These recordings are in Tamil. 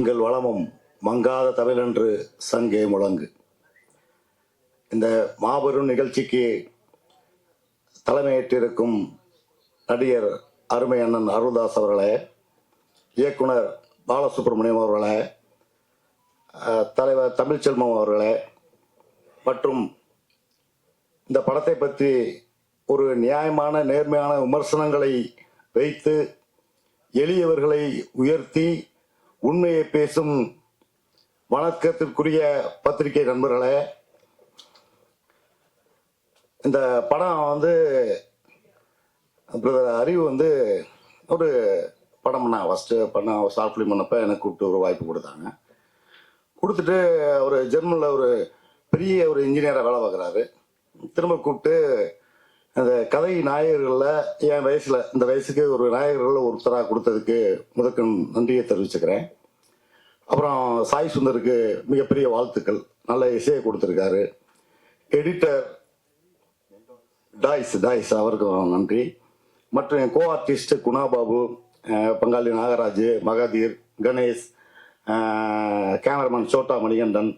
எங்கள் வளமும் மங்காத தமிழென்று சங்கே முழங்கு. இந்த மாபெரும் நிகழ்ச்சிக்கு தலைமையேற்றிருக்கும் நடிகர் அருமை அண்ணன் அருள்தாஸ் அவர்களே, இயக்குனர் பாலசுப்ரமணியம் அவர்களே, தலைவர் தமிழ்ச்செல்வம் அவர்களே, மற்றும் இந்த படத்தை பற்றி ஒரு நியாயமான நேர்மையான விமர்சனங்களை வைத்து எளியவர்களை உயர்த்தி உண்மையை பேசும் வணக்கத்திற்குரிய பத்திரிகை நண்பர்களே, இந்த படம் பிரதர் அறிவு ஒரு படம் நான் ஃபஸ்ட்டு ஷார்ட் ஃபிலிம் பண்ணப்போ எனக்கு கூப்பிட்டு ஒரு வாய்ப்பு கொடுத்தாங்க. கொடுத்துட்டு ஒரு ஜெர்மனில் ஒரு பெரிய ஒரு இன்ஜினியராக வேலை பார்க்குறாரு. திரும்ப கூப்பிட்டு அந்த கதை நாயகர்களில் என் வயசில் இந்த வயசுக்கு ஒரு நாயகர்களில் ஒருத்தராக கொடுத்ததுக்கு முதற்கு நன்றியை தெரிவிச்சுக்கிறேன். அப்புறம் சாய் சுந்தருக்கு மிகப்பெரிய வாழ்த்துக்கள், நல்ல இசையை கொடுத்துருக்காரு. எடிட்டர் டாய்ஸ் அவருக்கும் நன்றி. மற்றும் என் கோ ஆர்டிஸ்ட் குணாபாபு, பங்காளி நாகராஜ், மகாதீர், கணேஷ், கேமராமேன் சோட்டா மணிகண்டன்,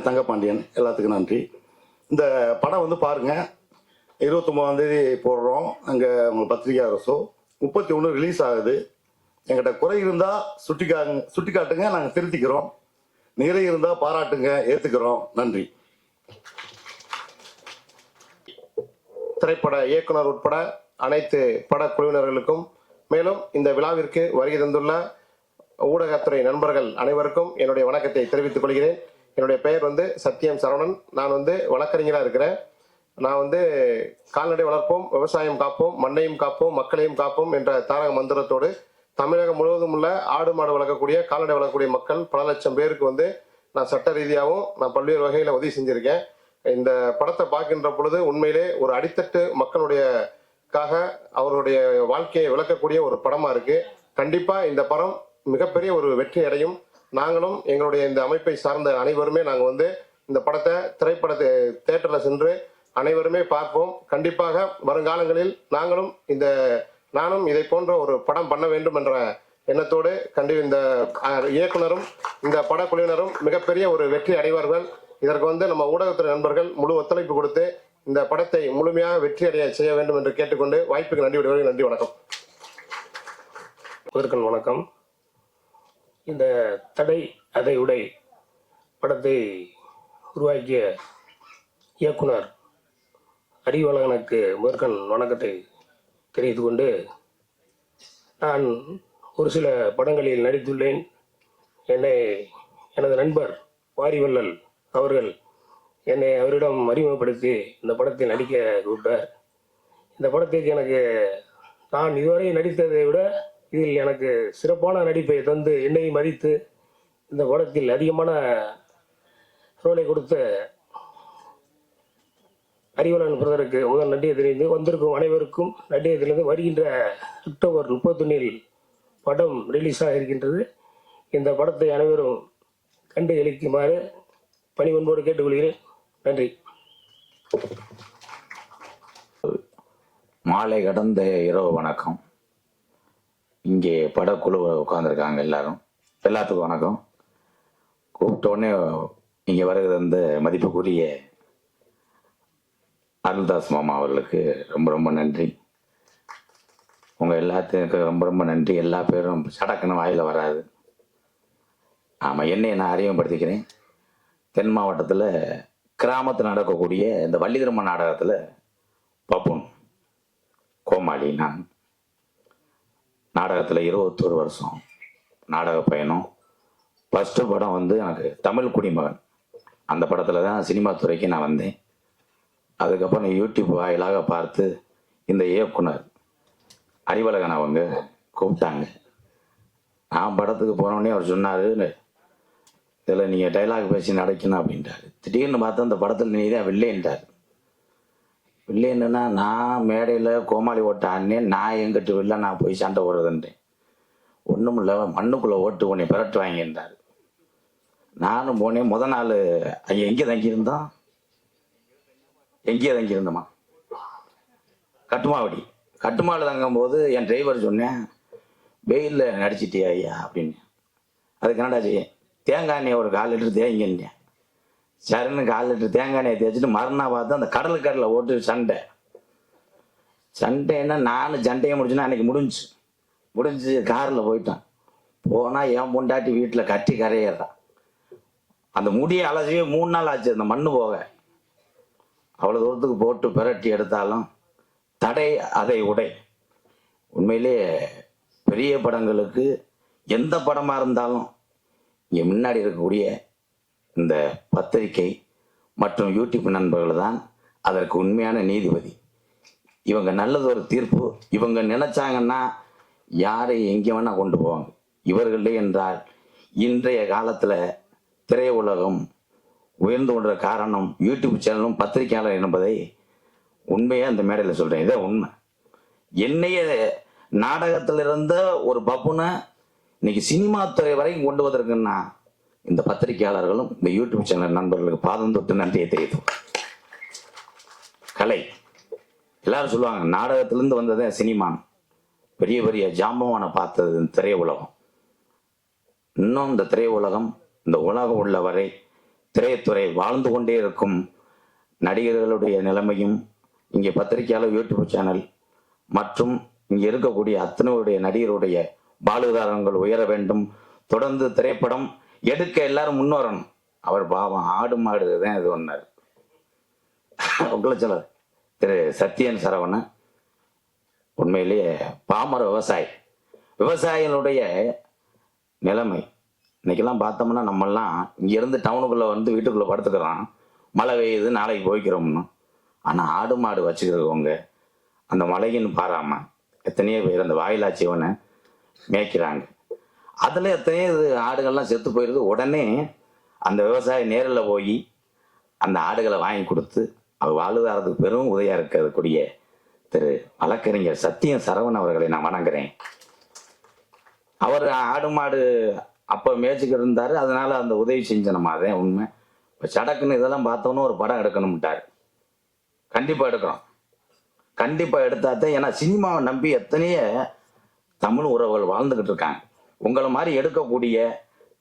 தங்கபாண்டியன் எல்லாத்துக்கும் நன்றி. இந்த படம் பாருங்க, 29ஆம் தேதி போடுறோம். அங்கே உங்களுக்கு பத்திரிகை அரசோ 31 ரிலீஸ் ஆகுது. எங்கிட்ட குறை இருந்தால் சுட்டி காட்டுங்க, நாங்கள் திருத்திக்கிறோம். நிறை இருந்தால் பாராட்டுங்க, ஏற்றுக்கிறோம். நன்றி. திரைப்பட இயக்குனர் உட்பட அனைத்து படக்குழுவினர்களுக்கும், மேலும் இந்த விழாவிற்கு வருகை தந்துள்ள ஊடகத்துறை நண்பர்கள் அனைவருக்கும் என்னுடைய வணக்கத்தை தெரிவித்துக் கொள்கிறேன். என்னுடைய பெயர் சத்யம் சரவணன். நான் வழக்கறிஞராக இருக்கிறேன். நான் கால்நடை வளர்ப்போம், விவசாயம் காப்போம், மண்ணையும் காப்போம், மக்களையும் காப்போம் என்ற தாரக மந்திரத்தோடு தமிழகம் முழுவதும் உள்ள ஆடு மாடு வளர்க்கக்கூடிய, கால்நடை வளர்க்கக்கூடிய மக்கள் பல லட்சம் பேருக்கு நான் சட்ட ரீதியாகவும் நான் பல்வேறு வகையில் உதவி செஞ்சுருக்கேன். இந்த படத்தை பார்க்கின்ற பொழுது உண்மையிலே ஒரு அடித்தட்டு மக்களுடையக்காக அவருடைய வாழ்க்கையை விளக்கக்கூடிய ஒரு படமாக இருக்குது. கண்டிப்பாக இந்த படம் மிகப்பெரிய ஒரு வெற்றி அடையும். நாங்களும் எங்களுடைய இந்த அமைப்பை சார்ந்த அனைவருமே நாங்கள் இந்த படத்தை தியேட்டரில் சென்று அனைவருமே பார்ப்போம். கண்டிப்பாக வருங்காலங்களில் நானும் இதை போன்ற ஒரு படம் பண்ண வேண்டும் என்ற எண்ணத்தோடு இந்த இயக்குனரும் இந்த படக்குழுவினரும் மிகப்பெரிய ஒரு வெற்றி அடைவார்கள். இதற்கு நம்ம ஊடகத்துறை நண்பர்கள் முழு ஒத்துழைப்பு கொடுத்து இந்த படத்தை முழுமையாக வெற்றி அடைய செய்ய வேண்டும் என்று கேட்டுக்கொண்டு வாய்ப்புக்கு நன்றி விடுவீர்கள். நன்றி, வணக்கம். வணக்கம். இந்த தடை அதை உடை படத்தை உருவாக்கிய இயக்குனர் அறிவழகனுக்கு முதற்கண் வணக்கத்தை தெரிவித்து கொண்டு, நான் ஒரு சில படங்களில் நடித்துள்ளேன். எனது நண்பர் வாரிவள்ளல் அவர்கள் என்னை அவரிடம் அறிமுகப்படுத்தி இந்த படத்தில் நடிக்க கூப்பிட்டார். இந்த படத்துக்கு நான் இதுவரை நடித்ததை விட இதில் எனக்கு சிறப்பான நடிப்பை தந்து என்னை மதித்து இந்த படத்தில் அதிகமான ரோலை கொடுத்த அறிவழகன் பிரதருக்கு முதல் நன்றியை தெரிவித்து வந்திருக்கும் அனைவருக்கும் நன்றியை தெரிவித்து, வருகின்ற அக்டோபர் 31 படம் ரிலீஸாக இருக்கின்றது. இந்த படத்தை அனைவரும் கண்டு அளிக்குமாறு பணிவன்போடு கேட்டுக்கொள்கிறேன். நன்றி. மாலை கடந்த இரவு வணக்கம். இங்கே படக்குழு உட்காந்துருக்காங்க எல்லாத்துக்கும் வணக்கம். கூப்பிட்டோடனே இங்கே வருகிறது மதிப்புக்குரிய அருள்தாஸ் மாமா அவர்களுக்கு ரொம்ப ரொம்ப நன்றி. உங்கள் எல்லாத்துக்கும் ரொம்ப ரொம்ப நன்றி. எல்லா பேரும் சடக்குன்னு வாயில் வராது. ஆமாம், என்னை நான் அறிமுகப்படுத்திக்கிறேன். தென் மாவட்டத்தில் கிராமத்தில் நடக்கக்கூடிய இந்த வள்ளி திரும்ப நாடகத்தில் பப்புன் கோமாளி நான். நாடகத்தில் 21 வருஷம் நாடக பயணம். ஃபஸ்ட்டு படம் எனக்கு தமிழ் குடிமகன். அந்த படத்தில் தான் சினிமா துறைக்கு நான் வந்தேன். அதுக்கப்புறம் யூடியூப் வாயிலாக பார்த்து இந்த இயக்குனர் அறிவழகன் அவங்க கூப்பிட்டாங்க. நான் படத்துக்கு போனோடனே அவர் சொன்னார், இதில் நீங்கள் டைலாக் பேசி நடிக்கணும் அப்படின்ட்டார். திடீர்னு பார்த்தா அந்த படத்தில் நீ தான் வில்லேன்ட்டார். வில்லேன்னா நான் மேடையில் கோமாளி ஓட்ட ஆடினேன். நான் எங்கிட்ட வில்ல நான் போய் சண்டை ஓடுறதுன்றேன். ஒன்றும் இல்லை, மண்ணுக்குள்ளே ஓட்டு உன்னை பிறட்டு வாங்கியிருந்தார். நானும் போனேன். முத நாள் ஐயா எங்கே தங்கியிருந்தோம்? எங்கேயே தங்கியிருந்தோமா? கட்டுமாவடி. கட்டுமாவில் தங்கும்போது என் டிரைவர் சொன்னேன், வெயிலில் நடிச்சிட்டியா ஐயா அப்படின்னு. அதுக்கு என்னடா செய்ய, தேங்காய் எண்ணெய் ஒரு 1/4 லிட்டர் தேங்கிங்க. சரின்னு 1/4 லிட்டர் தேங்காய் எண்ணெயை தேய்ச்சிட்டு மறுநாள் பார்த்து அந்த கடலுக்கடலில் ஓட்டு சண்டைன்னா நானும் சண்டையை முடிச்சுன்னா அன்னைக்கு முடிஞ்சு காரில் போயிட்டான். போனால் என் பொண்டாட்டி வீட்டில் கட்டி கரையிறான். அந்த முடியை அலசியே 3 நாள் ஆச்சு அந்த மண்ணு போக. அவ்வளோ தூரத்துக்கு போட்டு பிரட்டி எடுத்தாலும் தடை அதை உடை. உண்மையிலே பெரிய படங்களுக்கு எந்த படமாக இருந்தாலும் இங்கே முன்னாடி இருக்கக்கூடிய இந்த பத்திரிகை மற்றும் யூடியூப் நண்பர்கள் தான் அதற்கு உண்மையான நீதிபதி. இவங்க நல்லது ஒரு தீர்ப்பு. இவங்க நினைச்சாங்கன்னா யாரை எங்கே வேணா கொண்டு போவாங்க. இவர்களே என்றால் இன்றைய காலத்தில் திரையுலகம் உயர்ந்து கொண்ட காரணம் யூடியூப் சேனலும் பத்திரிகையாளர் என்பதை உண்மையாக அந்த மேடையில் சொல்கிறேன். இதான் உண்மை. என்னைய நாடகத்தில் இருந்த ஒரு பப்புனை இன்னைக்கு சினிமா துறை வரைக்கும் கொண்டு வந்திருக்குன்னா இந்த பத்திரிகையாளர்களும் இந்த யூடியூப் சேனல் நண்பர்களுக்கு பாதம் தொட்டு நன்றியை தெரிவித்தோம். கலை எல்லாரும் சொல்லுவாங்க நாடகத்திலிருந்து வந்ததே சினிமான். பெரிய பெரிய ஜாம்பவானை பார்த்தது இந்த திரையுலகம். இன்னும் இந்த திரையுலகம் இந்த உலகம் உள்ள வரை திரைத்துறை வாழ்ந்து கொண்டே இருக்கும். நடிகர்களுடைய நிலைமையும் இங்கே பத்திரிகையாளர் யூடியூப் சேனல் மற்றும் இங்கே இருக்கக்கூடிய அத்தனையுடைய நடிகருடைய வாழ்வாதாரங்கள் உயர வேண்டும். தொடர்ந்து திரைப்படம் எடுக்க எல்லாரும் முன்வரணும். அவர் பாவம் ஆடு மாடு தான் இது ஒன்றார். உங்களை சொல்ல திரு சத்யன் சரவணன் உண்மையிலேயே பாமர விவசாயிகளுடைய நிலைமை இன்னைக்கெல்லாம் பார்த்தோம்னா நம்மெல்லாம் இங்கேருந்து டவுனுக்குள்ளே வந்து வீட்டுக்குள்ளே படுத்துக்கிறோம். மழை பெய்யுது நாளைக்கு போய்க்கிறோம்னு. ஆனால் ஆடு மாடு வச்சுக்கிறவங்க அந்த மழையின்னு பாராமல் எத்தனையோ பேர் அந்த வாயிலாச்சியவனை மேய்க்கிறாங்க. அதில் எத்தனையோ ஆடுகள்லாம் செத்து போயிடுது. உடனே அந்த விவசாயி நேரில் போய் அந்த ஆடுகளை வாங்கி கொடுத்து அவர் வாழ்வாதாரத்துக்கு பெரும் உதவியாக இருக்கக்கூடிய திரு வழக்கறிஞர் சத்தியம் சரவணன் அவர்களை நான் வணங்குறேன். அவர் ஆடு மாடு அப்போ மேய்ச்சிக்கிட்டு இருந்தார். அதனால அந்த உதவி செஞ்சனமா அதே உண்மை. இப்போ சடக்குன்னு இதெல்லாம் பார்த்தோன்னு ஒரு படம் எடுக்கணும்ட்டார். கண்டிப்பாக எடுக்கிறோம். கண்டிப்பாக எடுத்தாத்தான். ஏன்னா சினிமாவை நம்பி எத்தனையோ தமிழ் உறவுகள் வாழ்ந்துக்கிட்டு இருக்காங்க. உங்களை மாதிரி எடுக்கக்கூடிய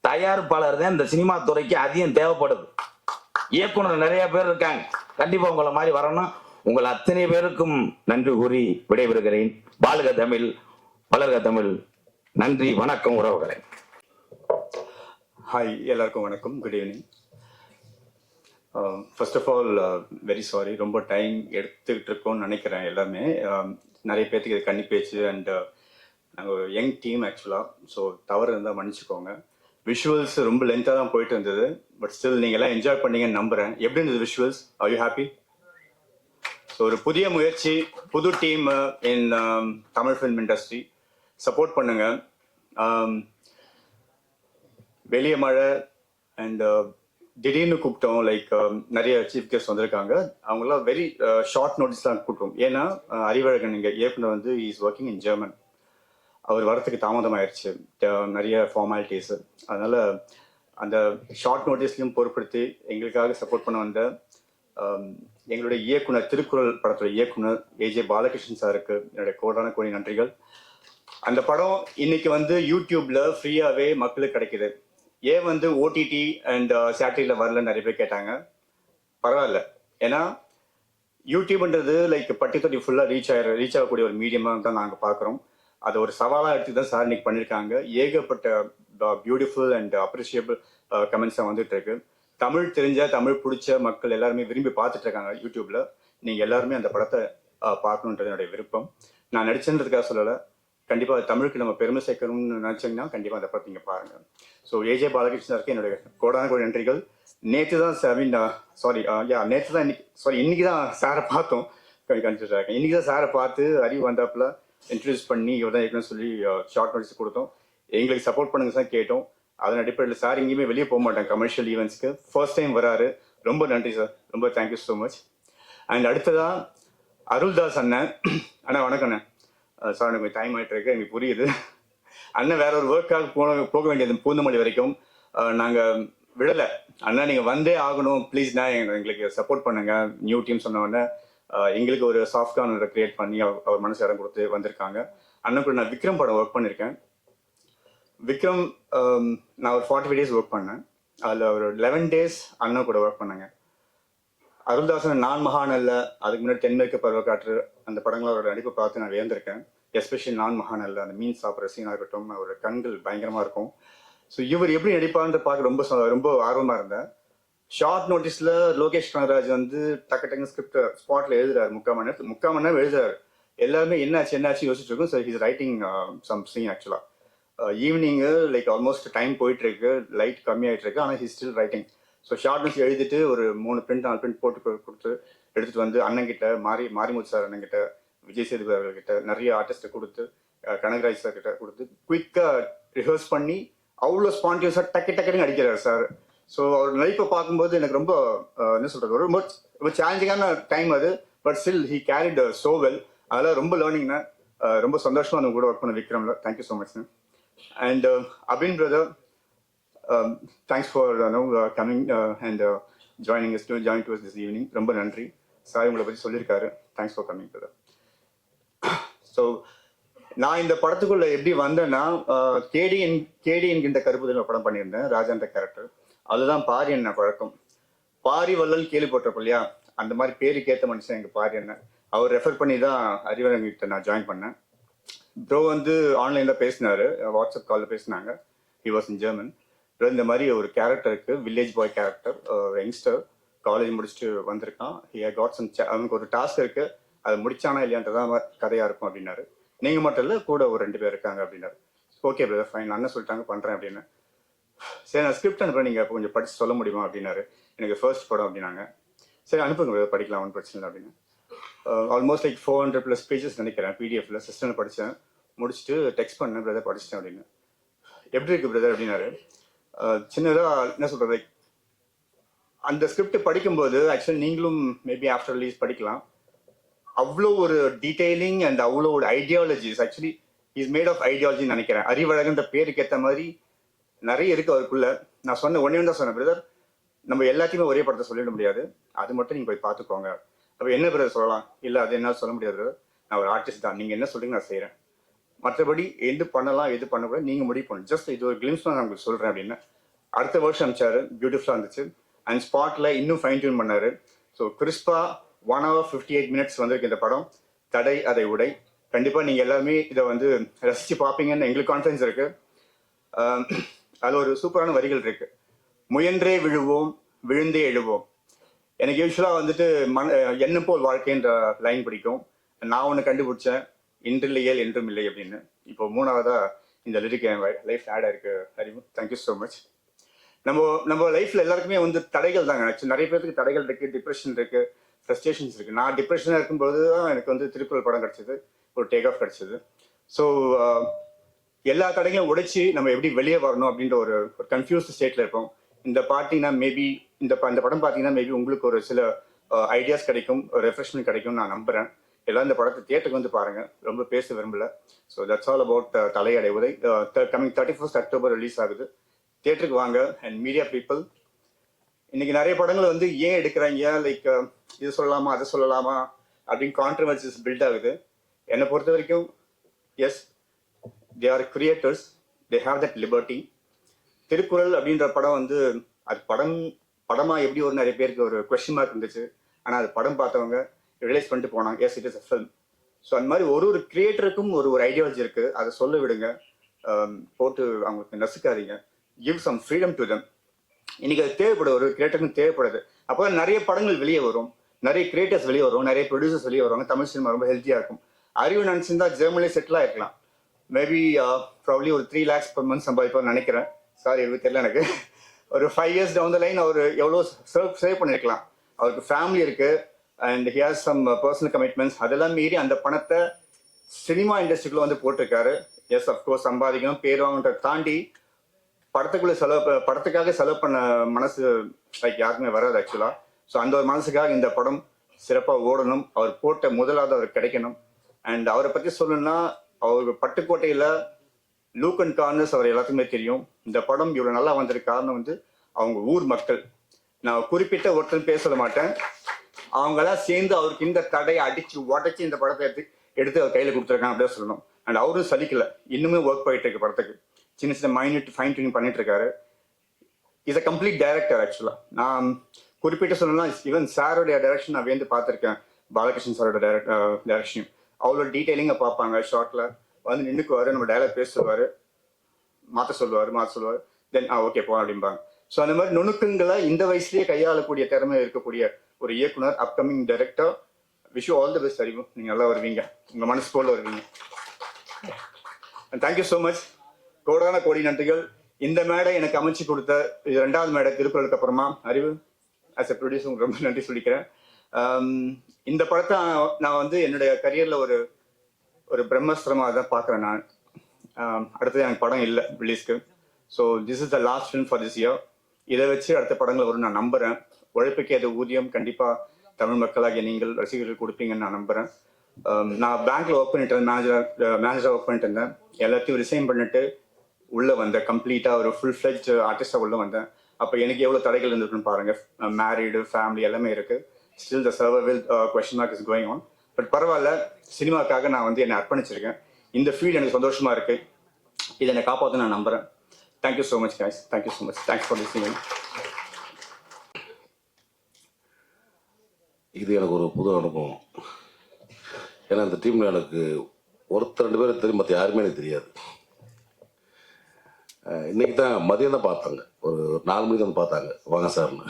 தயாரிப்பாளர் தான் இந்த சினிமா துறைக்கு அதிகம் தேவைப்படுது. இயக்குனர் நிறைய பேர் இருக்காங்க. கண்டிப்பாக உங்களை மாதிரி வரணும். உங்கள் அத்தனை பேருக்கும் நன்றி கூறி விடைபெறுகிறேன். வாழ்க தமிழ், வளர்க தமிழ். நன்றி, வணக்கம் உறவுகளே. ஹாய், எல்லாருக்கும் வணக்கம். Good evening. First of all very sorry, ரொம்ப டைம் எடுத்துக்கிட்டு இருக்கோம்னு நினைக்கிறேன். எல்லாமே நிறைய பேர்த்துக்கு இது கன்னி பேச்சு அண்ட் நாங்கள் ஒரு யங் டீம் ஆக்சுவலாக. ஸோ தவறு இருந்தால் மன்னிச்சுக்கோங்க. விஷுவல்ஸ் ரொம்ப லென்த்தாக தான் போயிட்டு இருந்தது. பட் ஸ்டில் நீங்கள் எல்லாம் என்ஜாய் பண்ணீங்கன்னு நம்புகிறேன். எப்படி இருந்தது visuals? Are you happy? So ஒரு புதிய முயற்சி, புது team in Tamil film industry. Support பண்ணுங்க. வெளியே மழை அண்ட் திடீர்னு கூப்பிட்டோம். லைக் நிறைய சீஃப் கெஸ்ட் வந்திருக்காங்க. அவங்களாம் வெரி ஷார்ட் நோட்டீஸ் தான் கூப்பிட்டோம். ஏன்னா அறிவழகன் இங்கே இயக்குனர் வந்து இஸ் ஒர்க்கிங் இன் ஜெர்மன். அவர் வரத்துக்கு தாமதமாயிருச்சு, நிறைய ஃபார்மாலிட்டிஸு. அதனால் அந்த ஷார்ட் நோட்டீஸ்லையும் பொருட்படுத்தி எங்களுக்காக சப்போர்ட் பண்ண வந்த எங்களுடைய இயக்குனர், திருக்குறள் படத்துடைய இயக்குனர் ஏஜே பாலகிருஷ்ணன் சாருக்கு என்னுடைய கோடான கோடி நன்றிகள். அந்த படம் இன்னைக்கு வந்து யூடியூப்ல ஃப்ரீயாகவே மக்களுக்கு கிடைக்குது. ஏன் வந்து ஓடிடி அண்ட் சேட்டலைட்ல வரல நிறைய பேர் கேட்டாங்க. பரவாயில்ல, ஏன்னா யூடியூப்ன்றது லைக் பட்டி தொட்டி ஃபுல்லாக ரீச் ஆகக்கூடிய ஒரு மீடியமாக தான் நாங்கள் பார்க்குறோம். அதை ஒரு சவாலாக எடுத்து தான் சார் இன்னைக்கு பண்ணியிருக்காங்க. ஏகப்பட்ட பியூட்டிஃபுல் அண்ட் அப்ரிஷியபிள் கமெண்ட்ஸாக வந்துட்டு இருக்கு. தமிழ் தெரிஞ்ச, தமிழ் பிடிச்ச மக்கள் எல்லாருமே விரும்பி பார்த்துட்டு இருக்காங்க யூடியூப்ல. நீங்கள் எல்லாருமே அந்த படத்தை பார்க்கணுன்றது என்னுடைய விருப்பம். நான் நடிச்சேன்றதுக்காக சொல்லலை. கண்டிப்பாக தமிழுக்கு நம்ம பெருமை சேர்க்கணும்னு நினச்சிங்கன்னா கண்டிப்பாக அந்த படத்தை நீங்கள் பாருங்கள். ஸோ ஏஜே பாலகிருஷ்ணருக்கு என்னுடைய கோடான கோடி நன்றிகள். நேற்று தான் இன்னைக்கு தான் சாரை பார்த்தோம். கன்ஃபியூஸ் ஆகிருக்கேன். இன்னைக்கு தான் சாரை பார்த்து அறிவு வந்தாப்புல இன்ட்ரடியூஸ் பண்ணி இவர் தான் ஏற்கனவே சொல்லி ஷார்ட் நோட்டீஸ் கொடுத்தோம். எங்களுக்கு சப்போர்ட் பண்ணுங்க சார் கேட்டோம். அதன் அடிப்படையில் சார் எங்கேயுமே வெளியே போக மாட்டாங்க கமர்ஷியல் ஈவெண்ட்ஸ்க்கு. ஃபர்ஸ்ட் டைம் வராரு. ரொம்ப நன்றி சார், ரொம்ப தேங்க்யூ ஸோ மச். அண்ட் அடுத்ததான் அருள்தாஸ் அண்ணன். அண்ணா வணக்கம் அண்ணன். சார் எனக்கு டைம் ஆகிட்டு இருக்கு, எனக்கு புரியுது. அண்ணன் வேற ஒரு ஒர்க்காக போக வேண்டியது பூந்தமல்லி வரைக்கும். நாங்கள் விடலை. அண்ணா நீங்கள் வந்தே ஆகணும் ப்ளீஸ்ண்ணா, எங்களுக்கு சப்போர்ட் பண்ணுங்க. நியூ டீம் சொன்ன உடனே எங்களுக்கு ஒரு சாஃப்ட் கார்னர் கிரியேட் பண்ணி அவர் மனசு இடம் கொடுத்து வந்திருக்காங்க. அண்ணன் கூட நான் விக்ரம் படம் ஒர்க் பண்ணியிருக்கேன். விக்ரம் நான் ஒரு 45 days ஒர்க் பண்ணேன். அதில் ஒரு 11 days அண்ணன் கூட ஒர்க் பண்ணேங்க. அருள்தாசன் நான் மகாநல்ல, அதுக்கு முன்னாடி தென்மேற்கு பருவக்காற்று, அந்த படங்களோட நடிப்பை பார்த்து நான் வியந்திருக்கேன். எஸ்பெஷலி நான் மகாநல்ல அந்த மீன் சாப்பிட்ற சீனாக இருக்கட்டும், ஒரு கண்கள் பயங்கரமாக இருக்கும். ஸோ இவர் எப்படி நடிப்பான்னு பார்க்க ரொம்ப ஆர்வமாக இருந்தேன். ஷார்ட் நோட்டீஸில் லோகேஷ் கனகராஜ் வந்து டக்கு ஸ்கிரிப்ட் ஸ்பாட்டில் எழுதுறாரு. 3/4 மணி நேரம் எழுதுறாரு. எல்லாருமே என்னாச்சு யோசிச்சுட்டு இருக்கும். So he's writing some scene ஆக்சுவலாக. ஈவினிங்கு லைக் ஆல்மோஸ்ட் டைம் போயிட்டு இருக்கு, லைட் கம்மியாயிட்டு இருக்கு, ஆனால் he's still writing. So short notes எழுதிட்டு ஒரு 3 print 4 print போட்டு கொடுத்து எடுத்துட்டு வந்து அண்ணன்கிட்ட மாரிமுத்து சார் அண்ணன்கிட்ட, விஜய் சேதுபதி அவர்கள்கிட்ட, நிறைய ஆர்டிஸ்ட்டை கொடுத்து, கனகராஜ் சார் கிட்ட கொடுத்து குயிக்காக ரிஹர்ஸ் பண்ணி அவ்வளோ ஸ்பான்டியஸாக டக்குன்னு அடிக்கிறார் சார். ஸோ அவர் லைஃப்பை பார்க்கும்போது எனக்கு ரொம்ப என்ன சொல்றது, ரொம்ப சேலஞ்சிங்கான டைம் அது. But still he carried so well. அதெல்லாம் ரொம்ப லேர்னிங்னா, ரொம்ப சந்தோஷமா அந்த கூட ஒர்க் பண்ண விக்ரம்ல. Thank you so much. And Abin brother, thanks for coming and joining us this evening. ரொம்ப நன்றி சார், உங்களை பற்றி சொல்லியிருக்காரு. Thanks for coming brother. So நான் இந்த படத்துக்குள்ள எப்படி வந்தேன்னா, கேடி என்கின்ற கருப்புதல் படம் பண்ணியிருந்தேன், ராஜான்ற கேரக்டர். அதுதான் பாரி என்ன பழக்கம். பாரி வள்ளல் கேள்விப்பட்டிருப்போம் இல்லையா, அந்த மாதிரி பேருக்கு ஏற்ற மனுஷன் எங்கள் பாரி என்ன. அவர் ரெஃபர் பண்ணி தான் அறிவரங்கிட்ட நான் ஜாயின் பண்ணேன். ப்ரோ வந்து ஆன்லைனில் பேசினாரு, வாட்ஸ்அப் காலில் பேசினாங்க. He was in German. இந்த மாதிரி ஒரு கேரக்டருக்கு, வில்லேஜ் பாய் கேரக்டர், யங்ஸ்டர், காலேஜ் முடிச்சுட்டு வந்திருக்கான். ஹி காட் சம், அவனுக்கு ஒரு டாஸ்க் இருக்கு, அதை முடிச்சானா இல்லையான்றதான் கதையாக இருக்கும் அப்படின்னாரு. நீங்கள் மட்டும் இல்லை, கூட ஒரு 2 பேர் இருக்காங்க அப்படின்னாரு. ஓகே பிரதர், ஃபைன், அண்ணன் சொல்லிட்டாங்க பண்ணுறேன் அப்படின்னு. சரி, நான் ஸ்கிரிப்ட் அனுப்புறேன், நீங்கள் கொஞ்சம் படித்து சொல்ல முடியுமா அப்படின்னாரு. எனக்கு ஃபர்ஸ்ட் படம் அப்படின்னாங்க. சரி அனுப்புங்க பிரதர், படிக்கலாம், ஒன்றும் பிரச்சனை இல்லை அப்படின்னு. ஆல்மோஸ்ட் லைக் 400+ பேஜஸ் நினைக்கிறேன், பிடிஎஃப்ல சிஸ்டமில் படித்தேன். முடிச்சுட்டு டெக்ஸ்ட் பண்ணேன், பிரதர் படிச்சிட்டேன் அப்படின்னு. எப்படி இருக்கு பிரதர் அப்படின்னாரு. சின்னதாக என்ன சொல்கிறது, லைக் அந்த ஸ்கிரிப்ட் படிக்கும்போது ஆக்சுவலி நீங்களும் மேபி ஆஃப்டர் ரிலீஸ் படிக்கலாம். அவ்வளோ ஒரு டீட்டெயிலிங் அண்ட் அவ்வளோ ஒரு ideologies. Actually is made of ஐடியாலஜின்னு நினைக்கிறேன். அறிவழகன்ற பேருக்கு ஏற்ற மாதிரி நிறைய இருக்கு அவருக்குள்ள. நான் சொன்ன ஒன்னே தான் சொன்னேன், பிரதர் நம்ம எல்லாத்தையுமே ஒரே படத்தை சொல்லிட முடியாது, அது மட்டும் நீங்கள் போய் பார்த்துக்கோங்க. அப்போ என்ன பிரதர் சொல்லலாம், இல்லை அது என்னால் சொல்ல முடியாது பிரதர், நான் ஒரு ஆர்டிஸ்ட் தான், நீங்கள் என்ன சொல்றீங்க நான் செய்கிறேன், மற்றபடி எது பண்ணலாம் எது பண்ணக்கூடாது நீங்கள் முடிவு பண்ணணும், ஜஸ்ட் இது ஒரு கிளிம்ஸ் நான் உங்களுக்கு சொல்கிறேன் அப்படின்னு. அடுத்த வருஷம் அனுப்பிச்சாரு, பியூட்டிஃபுல்லாக இருந்துச்சு. அண்ட் ஸ்பாட்டில் இன்னும் ஃபைன் டியூன் பண்ணாரு. ஸோ கிறிஸ்பா 1 hour 58 minutes வந்திருக்கு இந்த படம். தடை அதை உடை. கண்டிப்பாக நீங்கள் எல்லாருமே இதை வந்து ரசித்து பார்ப்பீங்கன்னு எங்களுக்கு கான்ஃபிடன்ஸ் இருக்கு. அதில் ஒரு சூப்பரான வரிகள் இருக்கு. முயன்றே விழுவோம், விழுந்தே எழுவோம். எனக்கு யூஸ்வலாக வந்துட்டு என்ன போல் வாழ்க்கைன்ற லைன் பிடிக்கும். நான் ஒன்று கண்டுபிடிச்சேன், இன்றில்லையேல் என்றும் இல்லை அப்படின்னு. இப்போ 3ஆவதா இந்த லிரிக் என் லைஃப் ஆட் ஆயிருக்கு. அறிவு, தேங்க்யூ ஸோ மச். நம்ம லைஃப்ல எல்லாருக்குமே வந்து தடைகள் தாங்க. ஆக்சுவலி நிறைய பேருக்கு தடைகள் இருக்கு, டிப்ரெஷன் இருக்கு, ஃப்ரஸ்ட்ரேஷன்ஸ் இருக்கு. நான் டிப்ரெஷனாக இருக்கும்போது தான் எனக்கு வந்து திருக்குறள் படம் கிடைச்சது, ஒரு டேக் ஆஃப் கிடைச்சது. ஸோ எல்லா தடைகளையும் உடைச்சி நம்ம எப்படி வெளியே வரணும் அப்படின்ற ஒரு கன்ஃபியூஸ்ட் ஸ்டேட்ல இருப்போம். இந்த பார்த்தீங்கன்னா மேபி இந்த படம் பார்த்தீங்கன்னா மேபி உங்களுக்கு ஒரு சில ஐடியாஸ் கிடைக்கும், ஒரு ரெஃப்ரெஷ்மெண்ட் கிடைக்கும் நான் நம்புறேன். எல்லாரும் இந்த படத்தை தியேட்டருக்கு வந்து பாருங்க, ரொம்ப பேச விரும்பல. ஸோ தட்ஸ் ஆல் அபவுட் தலையடை உதை. கமிங் 31st October ரிலீஸ் ஆகுது. தியேட்டருக்கு வாங்க. அண்ட் மீடியா பீப்புள், இன்னைக்கு நிறைய படங்கள் வந்து ஏன் எடுக்கிறாங்க, லைக் இது சொல்லலாமா அதை சொல்லலாமா அப்படின்னு கான்ட்ரவர்சிஸ் பில்ட் ஆகுது. என்னை பொறுத்த வரைக்கும் yes, they are creators, they have that liberty. Thirukkural அப்படின்ற படம் வந்து அது படமா எப்படி ஒரு நிறைய பேருக்கு ஒரு கொஸ்டின் மார்க் இருந்துச்சு. ஆனால் அது படம் பார்த்தவங்க ரியலைஸ் பண்ணிட்டு போனாங்க, S it is a film. So அந்த மாதிரி ஒரு கிரியேட்டருக்கும் ஒரு ஐடியாலஜி இருக்கு, அதை சொல்ல விடுங்க, போட்டு அவங்களுக்கு நசுக்காதீங்க. Give some freedom to them. இன்னைக்கு அது தேவைப்படுது, ஒரு கிரியேட்டருக்கு தேவைப்படுது. அப்போ நிறைய படங்கள் வெளியே வரும், நிறைய கிரியேட்டர்ஸ் வெளியே வரும், நிறைய ப்ரொடியூசர்ஸ் வெளியே வருவாங்க. தமிழ் சினிமா ரொம்ப ஹெல்த்தியாக இருக்கும். அறிவு நினச்சிருந்தா ஜெர்மனிலே செட்டில் ஆகிருக்கலாம். மேபி ப்ராப்ளி ஒரு 3 lakhs per month சம்பாதிப்பான்னு நினைக்கிறேன். சாரி, எதுவும் தெரியல எனக்கு. ஒரு 5 years down the line அவர் எவ்வளோ சேவ் பண்ணியிருக்கலாம். அவருக்கு ஃபேமிலி இருக்கு and he has some personal commitments. அதெல்லாம் மீறி அந்த பணத்தை சினிமா இண்டஸ்ட்ரிக்குள்ள வந்து போட்டிருக்காரு. எஸ், அஃப்கோர்ஸ் சம்பாதிக்கணும், பேர் வாங்கன்றதை தாண்டி படத்துக்காக செலவு பண்ண மனசு லைக் யாருக்குமே வராது ஆக்சுவலா. ஸோ அந்த ஒரு மனசுக்காக இந்த படம் சிறப்பாக ஓடணும், அவர் போட்ட முதலாவது அவருக்கு கிடைக்கணும். அண்ட் அவரை பற்றி சொல்லணும்னா, அவர் பட்டுக்கோட்டையில் லூக் அண்ட் கார்னர்ஸ் அவர் எல்லாத்துக்குமே தெரியும். இந்த படம் இவ்வளோ நல்லா வந்திருக்க காரணம் வந்து அவங்க ஊர் மக்கள். நான் குறிப்பிட்ட ஒருத்தர் பேச சொல்ல மாட்டேன், அவங்களாம் சேர்ந்து அவருக்கு இந்த தடையை அடிச்சு உடச்சி இந்த படத்தை எடுத்து அவர் கையில் கொடுத்துருக்காங்க அப்படியே சொல்லணும். அண்ட் அவரும் சலிக்கல, இன்னுமே ஒர்க் போயிட்டு இருக்கு படத்துக்கு. சின்ன சின்ன மைன்யூட் ஃபைன் டியூனிங் பண்ணிட்டு இருக்காரு. இஸ் அ கம்ப்ளீட் டைரக்டர் ஆக்சுவலாக. நான் குறிப்பிட்டு சொல்லணும்னா ஈவன் சாரோடைய டைரக்ஷன் நான் வேந்து பார்த்துருக்கேன். பாலகிருஷ்ணன் சாரோட டைரக்ஷன் அவ்வளோ டீட்டெயிலிங்காக பார்ப்பாங்க. ஷார்ட்டில் வந்து நின்றுக்குவார், நம்ம டைலாக் பேச சொல்லுவார், மாற்ற சொல்லுவார், தென் ஓகே போகலாம் அப்படிம்பாங்க. ஸோ அந்த மாதிரி நுணுக்கங்களை இந்த வயசுலேயே கையாளக்கூடிய திறமை இருக்கக்கூடிய ஒரு இயக்குனர், upcoming director. Wish you all the best அறிவு. நீங்கள் நல்லா வருவீங்க, உங்கள் மனசு போல வருவீங்க. Thank you so much. கோடான கோடி நன்றிகள். இந்த மேடை எனக்கு அமைச்சு கொடுத்த இது 2வது மேடை திருக்குறளுக்கு அப்புறமா. அறிவு ஆஸ் எ ப்ரொடியூசர் உங்களுக்கு ரொம்ப நன்றி சொல்லிக்கிறேன். இந்த படத்தை நான் வந்து என்னுடைய கரியரில் ஒரு பிரம்மஸ்திரமாக தான் பார்க்குறேன் நான். அடுத்தது எனக்கு படம் இல்லை ரிலீஸ்க்கு. So this is the last film for this year. இதை வச்சு அடுத்த படங்கள் வரும் நான் நம்புகிறேன். உழைப்புக்கு அது ஊதியம் கண்டிப்பாக தமிழ் மக்களாகிய நீங்கள் ரசிகர்கள் கொடுப்பீங்கன்னு நான் நம்புகிறேன். நான் பேங்க்ல ஒர்க் பண்ணிட்டு இருந்தேன், மேனேஜராக ஒர்க் பண்ணிட்டு இருந்தேன். எல்லாத்தையும் ரிசைன் பண்ணிட்டு உள்ளே வந்தேன். கம்ப்ளீட்டாக ஒரு ஃபுல் ஃப்ளெஜ் ஆர்டிஸ்டாக உள்ளே வந்தேன். அப்போ எனக்கு எவ்வளோ தடைகள் இருந்திருக்குன்னு பாருங்கள். மேரீடு, ஃபேமிலி எல்லாமே இருக்குது. Still the survival question mark is going on. But பரவாயில்ல, சினிமாக்காக நான் வந்து என்னை அர்ப்பணிச்சிருக்கேன். இந்த ஃபீல்டு எனக்கு சந்தோஷமாக இருக்குது. இதை என்னை காப்பாற்ற நான் நம்புகிறேன். Thank you so much guys. Thank you so much. Thanks for listening. இது எனக்கு ஒரு புது அனுபவம். ஏன்னா இந்த டீமில் எனக்கு ஒருத்தர் 2 பேர் தெரியும், மற்ற யாருமே எனக்கு தெரியாது. இன்னைக்கு தான் மதியம் தான் பார்த்தாங்க, ஒரு 4 மணிக்கு வந்து பார்த்தாங்க வாங்க சார்னு.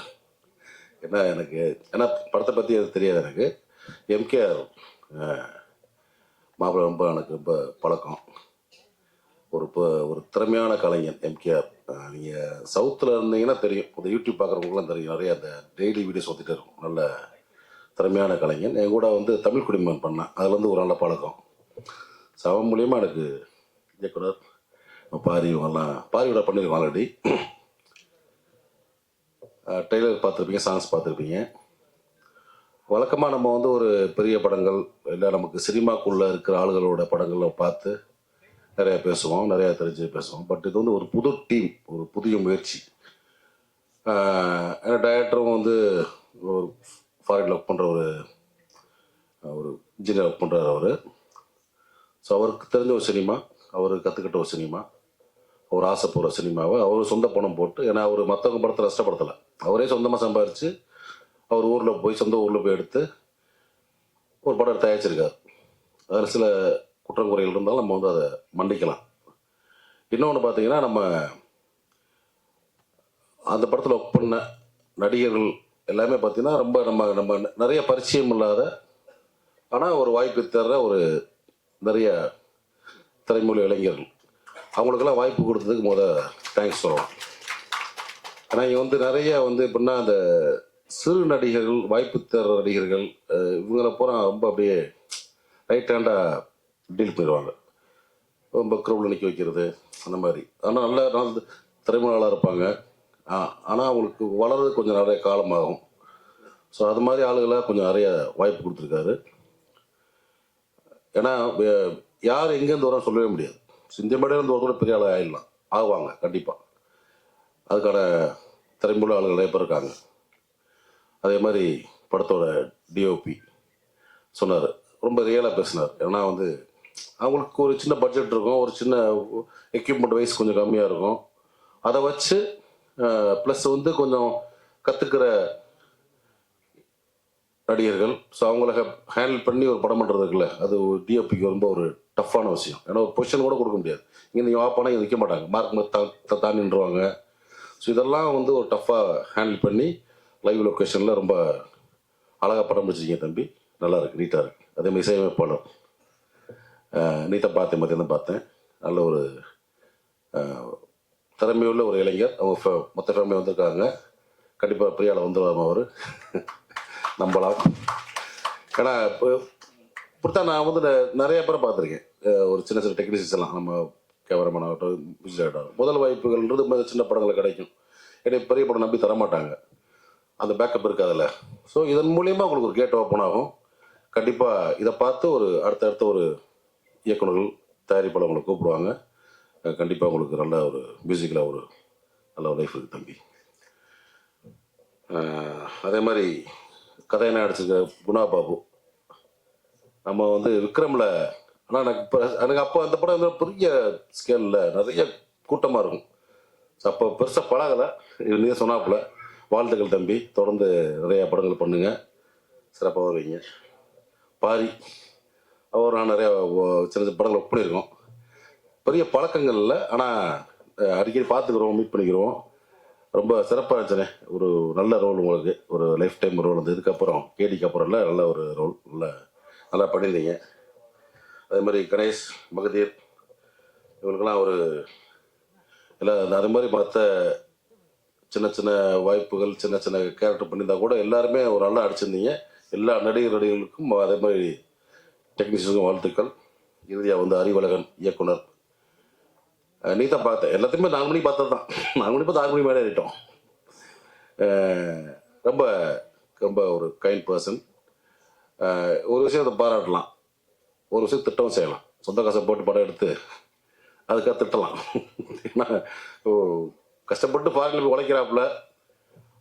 ஏன்னா படத்தை பற்றி அது தெரியாது எனக்கு. எம்கேஆர் மாப்பிள்ளை ரொம்ப எனக்கு ரொம்ப பழக்கம். ஒரு திறமையான கலைஞன் எம்கேஆர். நீங்கள் சவுத்தில் இருந்தீங்கன்னா தெரியும், இந்த யூடியூப் பார்க்குறவங்களுக்குலாம் தெரியும். நிறைய அந்த டெய்லி வீடியோஸ் வந்துகிட்டே இருக்கும். நல்ல திறமையான கலைஞன். என் கூட வந்து தமிழ் குடிமகன் பண்ணேன், அதில் வந்து ஒரு நல்ல பழக்கம். ஸோ அவன் மூலியமாக எனக்கு இயக்குனர் பாரியோட பண்ணியிருக்கோம் ஆல்ரெடி. ட்ரெய்லர் பார்த்துருப்பீங்க, சாங்ஸ் பார்த்துருப்பீங்க. வழக்கமாக நம்ம வந்து ஒரு பெரிய படங்கள் இல்லை நமக்கு சினிமாக்குள்ளே இருக்கிற ஆளுகளோட படங்களை பார்த்து நிறையா பேசுவோம், நிறையா தெரிஞ்சு பேசுவோம். பட் இது வந்து ஒரு புது டீம், ஒரு புதிய முயற்சி. ஏன்னா டைரக்டரும் வந்து ஒரு ஃபாரின்ல ஒர்க் பண்ணுற ஒரு இன்ஜினியர் ஒர்க் பண்ணுறாரு அவர். ஸோ அவருக்கு தெரிஞ்ச ஒரு சினிமா, அவர் கற்றுக்கிட்ட ஒரு சினிமா, அவர் ஆசைப்படுற சினிமாவை அவர் சொந்த பணம் போட்டு, ஏன்னா அவர் மற்றவங்க படத்தில் கஷ்டப்படுத்தலை, அவரே சொந்தமாக சம்பாரித்து அவர் ஊரில் போய் சொந்த ஊரில் போய் எடுத்து ஒரு படம் தயாரிச்சிருக்காரு. அதில் சில குற்றங்குறைகள் இருந்தாலும் நம்ம வந்து அதை மன்னிக்கலாம். இன்னொன்று பார்த்தீங்கன்னா, நம்ம அந்த படத்தில் ஒர்க் பண்ண நடிகர்கள் எல்லாமே பார்த்தீங்கன்னா ரொம்ப நம்ம நிறைய பரிச்சயம் இல்லாத, ஆனால் ஒரு வாய்ப்பு தர்ற ஒரு நிறைய திரைமொழி இளைஞர்கள். அவங்களுக்கெல்லாம் வாய்ப்பு கொடுத்ததுக்கு தேங்க்ஸ் சொல்லலாம். ஆனால் இங்கே வந்து நிறைய வந்து எப்படின்னா அந்த சிறு நடிகர்கள், வாய்ப்பு தர்ற நடிகர்கள், இவங்களை பூரா ரொம்ப அப்படியே ரைட் ஹேண்டாக டீல் பண்ணிடுவாங்க. ரொம்ப க்ரௌடில் நிற்க வைக்கிறது அந்த மாதிரி. ஆனால் நல்ல திறமையாளராக இருப்பாங்க, ஆனால் அவங்களுக்கு வளர்றது கொஞ்சம் நிறைய காலமாகும். ஸோ அது மாதிரி ஆளுகளை கொஞ்சம் நிறைய வாய்ப்பு கொடுத்துருக்காரு. ஏன்னா யார் எங்கேருந்து வரோம் சொல்லவே முடியாது. இந்த மேடையிலேருந்து வரக்கூட பெரிய ஆளாக ஆகிடலாம், ஆகுவாங்க கண்டிப்பாக. அதுக்கான திறமையுள்ள ஆளுகள் நிறைய பேர் இருக்காங்க. அதே மாதிரி படத்தோட டிஓபி சொன்னார், ரொம்ப ரியலாக பேசினார். ஏன்னா வந்து அவங்களுக்கு ஒரு சின்ன பட்ஜெட் இருக்கும், ஒரு சின்ன எக்யூப்மெண்ட் வைஸ் கொஞ்சம் கம்மியாக இருக்கும். அதை வச்சு ப்ளஸ் வந்து கொஞ்சம் கற்றுக்கிற நடிகர்கள். ஸோ அவங்கள ஹேண்டில் பண்ணி ஒரு படம் பண்ணுறதுக்குல்ல, அது ஒரு டிஓபிக்கு ரொம்ப ஒரு டஃப்பான விஷயம். ஏன்னா ஒரு பொசிஷன் கூட கொடுக்க முடியாது. இங்கே நீங்கள் வாப்பானா இங்கே நிற்க மாட்டாங்க, மார்க் தான் நின்றுவாங்க. ஸோ இதெல்லாம் வந்து ஒரு டஃப்பாக ஹேண்டில் பண்ணி லைவ் லொக்கேஷனில் ரொம்ப அழகாக படம் பிடிச்சிருக்கீங்க தம்பி, நல்லா இருக்குது, நீட்டாக இருக்குது. அதேமாதிரி இசையமைப்பாளர் நீட்டாக பார்த்தேன், மத்தியம் பார்த்தேன். நல்ல ஒரு திறமையுள்ள ஒரு இளைஞர். அவங்க மொத்த ஃபேமிலி வந்திருக்காங்க. கண்டிப்பாக பிரியாவில் வந்துடுவாங்க அவர், நம்பலாம். ஏன்னா இப்படித்தான் நான் வந்து நிறைய பேரை பார்த்துருக்கேன். ஒரு சின்ன சின்ன டெக்னீஷியன்ஸ் எல்லாம், நம்ம கேமராமேன் ஆகட்டும், மியூசிக் ஆகட்டும், முதல் வாய்ப்புகள்ன்றது சின்ன படங்கள் கிடைக்கும். ஏன்னா பெரிய படம் நம்பி தரமாட்டாங்க, அந்த பேக்கப் இருக்காதுல்ல. ஸோ இதன் மூலியமாக உங்களுக்கு ஒரு கேட் ஓப்பன் ஆகும். கண்டிப்பாக இதை பார்த்து ஒரு அடுத்தடுத்த ஒரு இயக்குநர்கள், தயாரிப்பாளர் உங்களை கூப்பிடுவாங்க. கண்டிப்பாக உங்களுக்கு நல்ல ஒரு மியூசிக்கில் ஒரு நல்ல ஒரு லைஃப் இருக்குது தம்பி. அதே மாதிரி கதையை அடிச்சிருக்க குணா பாபு, நம்ம வந்து விக்ரமில். ஆனால் எனக்கு அப்போ அந்த படம் வந்து பெரிய ஸ்கேலில் நிறைய கூட்டமாக இருக்கும். அப்போ பெருசாக பழகலை. நீங்கள் சொன்னாப்புல வாழ்த்துக்கள் தம்பி, தொடர்ந்து நிறையா படங்கள் பண்ணுங்க, சிறப்பாக வருவீங்க. பாரி அவர் நான் நிறையா சின்ன சின்ன படங்கள் ஒர்க் பண்ணியிருக்கோம். பெரிய பழக்கங்கள் இல்லை, ஆனால் அடிக்கடி பார்த்துக்கிறோம், மீட் பண்ணிக்கிறோம். ரொம்ப சிறப்பாக இருந்துச்சுனே. ஒரு நல்ல ரோல் உங்களுக்கு, ஒரு லைஃப் டைம் ரோல். அந்த இதுக்கப்புறம் கேடிக்கு அப்புறம் இல்லை, நல்ல ஒரு ரோல், நல்லா பண்ணியிருந்தீங்க. அதே மாதிரி கணேஷ், மகதீர் இவங்களுக்கெல்லாம் ஒரு எல்லாம் அது மாதிரி மற்ற சின்ன சின்ன வாய்ப்புகள், சின்ன சின்ன கேரக்டர் பண்ணியிருந்தா கூட எல்லாருமே ஒரு நல்லா அடிச்சிருந்தீங்க. எல்லா நடிகர்களுக்கும் அதே மாதிரி டெக்னீஷியனுக்கும் வாழ்த்துக்கள். இறுதியாக வந்து அறிவழகன் இயக்குனர், நீ தான் பார்த்த எல்லாத்தையுமே 4 மணிக்கு பார்த்தது தான். 4 மணி பார்த்து 6 மணி மேலே ஏறிட்டோம். ரொம்ப ரொம்ப ஒரு கைண்ட் பர்சன். ஒரு விஷயத்தை பாராட்டலாம், ஒரு விஷயம் திட்டம் செய்யலாம். சொந்த காசை போட்டு படம் எடுத்து அதுக்காக திட்டலாம். ஏன்னா கஷ்டப்பட்டு ஃபாரின்ல போய் உழைக்கிறாப்புல,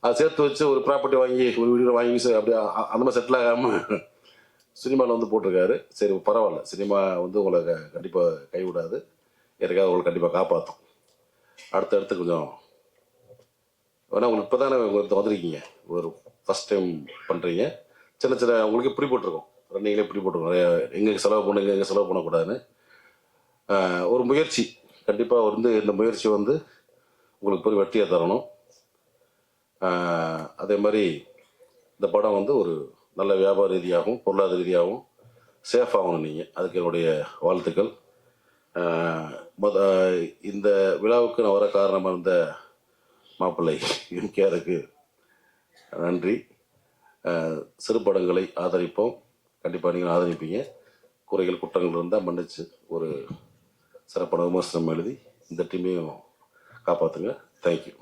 அதை சேர்த்து வச்சு ஒரு ப்ராப்பர்ட்டி வாங்கி ஒரு வீடு வாங்கி அப்படியே அந்த மாதிரி செட்டில் ஆகாமல் சினிமாவில் வந்து போட்டிருக்காரு. சரி பரவாயில்ல, சினிமா வந்து உங்களை கண்டிப்பாக கைவிடாது, எனக்காக உங்களை கண்டிப்பாக காப்பாற்றும். அடுத்தடுத்து கொஞ்சம் வேணா உங்களுக்கு இப்போ தானே உங்களுக்கு வந்திருக்கீங்க, ஒரு ஃபஸ்ட் டைம் பண்ணுறீங்க. சின்ன சின்ன உங்களுக்கு பிடிபட்டுருக்கோம், ரன்னிங்லேயே பிடிபட்டுருக்கோம் நிறையா. எங்கே செலவு பண்ணுங்க, எங்கே செலவு பண்ணக்கூடாதுன்னு ஒரு முயற்சி. கண்டிப்பாக வந்து இந்த முயற்சி வந்து உங்களுக்கு பெரிய வெற்றியை தரணும். அதே மாதிரி இந்த படம் வந்து ஒரு நல்ல வியாபார ரீதியாகவும் பொருளாதார ரீதியாகவும் சேஃப் ஆகணும் நீங்கள், அதுக்கு என்னுடைய வாழ்த்துக்கள். இந்த விழாவுக்கு நான் வர காரணமாக இருந்த மாப்பிள்ளை எம்கேஆருக்கு நன்றி. சிறு படங்களை ஆதரிப்போம், கண்டிப்பாக நீங்கள் ஆதரிப்பீங்க. குறைகள் குற்றங்கள் இருந்தால் மன்னிச்சு ஒரு சிறப்பான விமர்சனம் எழுதி இந்த டீமையும் காப்பாற்றுங்க. தேங்க்யூ.